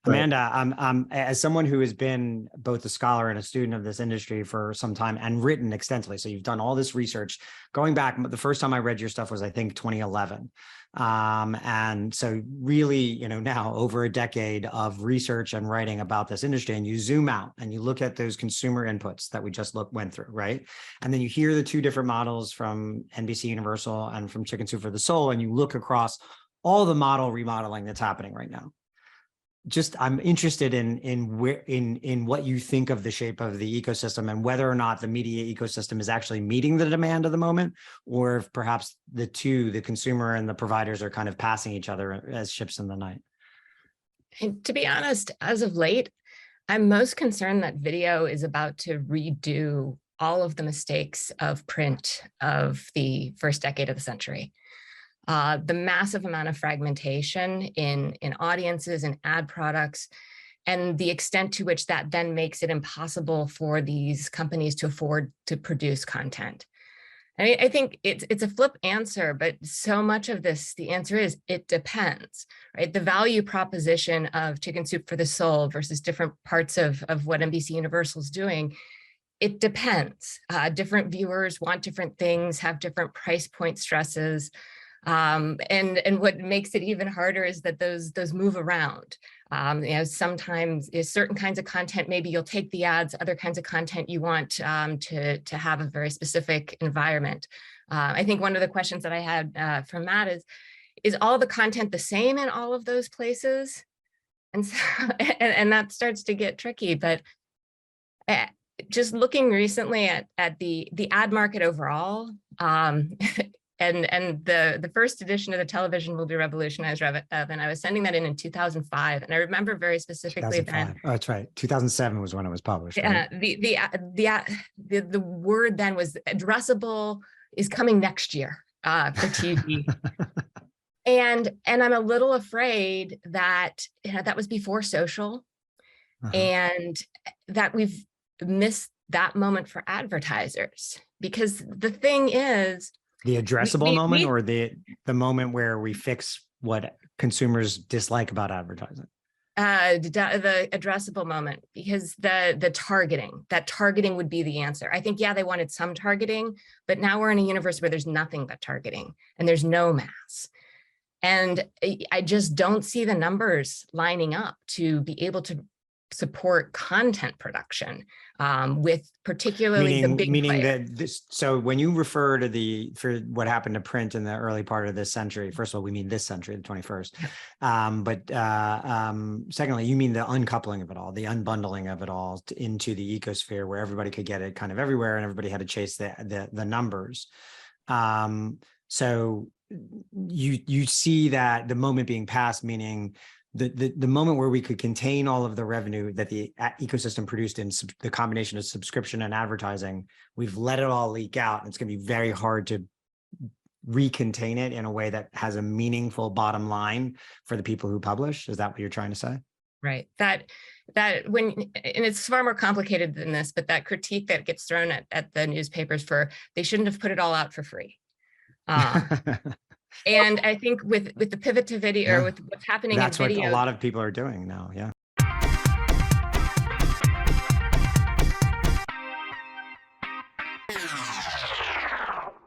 Right. Amanda, I'm as someone who has been both a scholar and a student of this industry for some time and written extensively. So you've done all this research going back. The first time I read your stuff was, I think, 2011. And so really, now over a decade of research and writing about this industry, and you zoom out and you look at those consumer inputs that we just went through, right? And then you hear the two different models from NBC Universal and from Chicken Soup for the Soul, and you look across all the model remodeling that's happening right now. I'm interested in what you think of the shape of the ecosystem and whether or not the media ecosystem is actually meeting the demand of the moment, or if perhaps the consumer and the providers, are kind of passing each other as ships in the night. And to be honest, as of late, I'm most concerned that video is about to redo all of the mistakes of print of the first decade of the century. The massive amount of fragmentation in audiences and ad products, and the extent to which that then makes it impossible for these companies to afford to produce content. I think it's a flip answer, but so much of this, the answer is it depends, right? The value proposition of Chicken Soup for the Soul versus different parts of what NBC Universal is doing, it depends. Different viewers want different things, have different price point stresses. And what makes it even harder is that those move around. Sometimes certain kinds of content, maybe you'll take the ads, other kinds of content you want to have a very specific environment. I think one of the questions that I had from Matt is all the content the same in all of those places? And so, and that starts to get tricky, but just looking recently at the ad market overall, and the first edition of the Television Will Be Revolutionized, and I was sending that in 2005, and I remember very specifically then. Oh, that's right. 2007 was when it was published. Right? The word then was addressable is coming next year for TV. and I'm a little afraid that that was before social, and that we've missed that moment for advertisers, because the thing is, the addressable moment, or the moment where we fix what consumers dislike about advertising? The addressable moment, because the targeting would be the answer. I think, yeah, they wanted some targeting, but now we're in a universe where there's nothing but targeting and there's no mass. And I just don't see the numbers lining up to be able to support content production with particularly the big players. So when you refer to for what happened to print in the early part of this century, first of all, we mean this century, the 21st. Secondly, you mean the uncoupling of it all, the unbundling of it all into the ecosphere, where everybody could get it kind of everywhere and everybody had to chase the numbers. So you see that the moment being passed, meaning the moment where we could contain all of the revenue that the ecosystem produced in the combination of subscription and advertising, we've let it all leak out. And it's going to be very hard to recontain it in a way that has a meaningful bottom line for the people who publish. Is that what you're trying to say? Right. And it's far more complicated than this, but that critique that gets thrown at the newspapers for they shouldn't have put it all out for free. And I think with the pivot to video, or with what's happening in video, that's what a lot of people are doing now. Yeah.